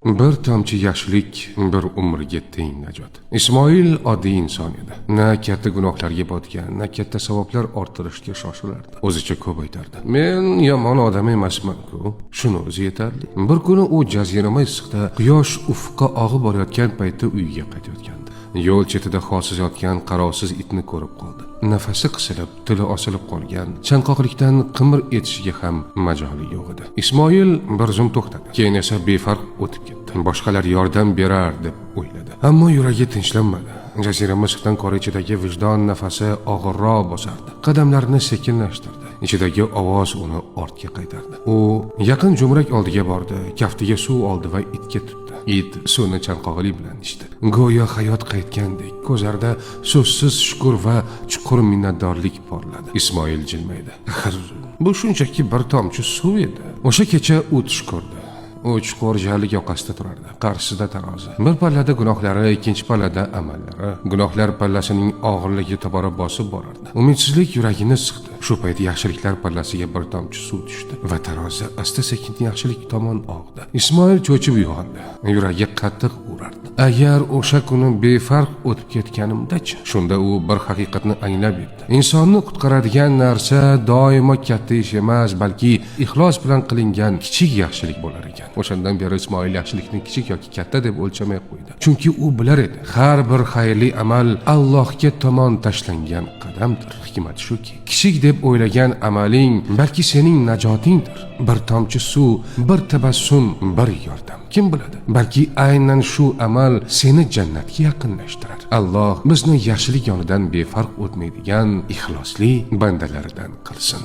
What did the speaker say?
Bir tomchi yaxshilik bir umrga teng najot. Ismoil oddiy inson edi. Na katta gunohlarga botgan, na katta savoblar orttirishga shoshilardi. O'zicha ko'p aytardi. Men yomon odam emasman-ku. Shuni o'zi yetarli. Bir kuni u jazirama issiqda quyosh ufqqa og'ib borayotgan paytda uyiga qaytayotgandi. Yo'l chetida holsiz yotgan qarovsiz itni ko'rib qoldi. Nafasi qisilib, tili osilib qolgan, chanqoqlikdan qimir etishiga ham majoli yo'q edi. Ismoil bir zum to'xtadi. Keyin esa befarq o'tib ketdi. Boshqalar yordam berar deb o'yladi. Ammo yuragi tinchlanmadi. Jazirama issiqdan qor ichidagi vijdon nafasi og'irroq bosardi. Qadamlarini sekinlashtirdi. Ichidagi ovoz uni ortga qaytardi. U yaqin jo'mrak oldiga bordi, kaftiga suv oldi va itga tutdi. It suvni chanqog'ili bilan ichdi. Go'yo hayot qaytgandek, ko'zlarida so'zsiz shukr va chuqur minnatdorlik porladi. Ismoil jilmaydi. Axir bu shunchaki bir tomchi suv edi. O'sha kecha u tush ko'rdi. U chuqur jarlik yoqasida turardi. Qarshisida tarozi. Bir pallada gunohlari, ikkinchi pallada amallari. Gunohlar pallasining og'irligi tobora bosib borardi. Umidsizlik yuragini siqdi. Shu payt yaxshiliklar pallasiga bir tomchi suv tushdi va tarozi asta-sekin yaxshilik tomon og'di. Ismoil cho'chib uyg'ondi. Yuragi qattiq urardi. Agar o'sha kuni befarq o'tib ketganimda-chi? Shunda u bir haqiqatni anglab yetdi. Insonni qutqaradigan narsa doimo katta ish emas, balki ixlos bilan qilingan kichik yaxshilik bo'lar ekan. O'shandan beri Ismoil yaxshilikni kichik yoki katta deb o'lchamay qo'ydi. Chunki u bilar edi, har bir xayrli amal Allohga tomon tashlangan qadamdir. Hikmat shuki, kichik deb o'ylagan amaling balki sening najotingdir. Bir tomchi suv, bir tabassum, bir yordam. Kim biladi? Balki aynan shu amal seni jannatga yaqinlashtirar. Alloh bizni yaxshilik yonidan befarq o'tmaydigan ixlosli bandalaridan qilsin.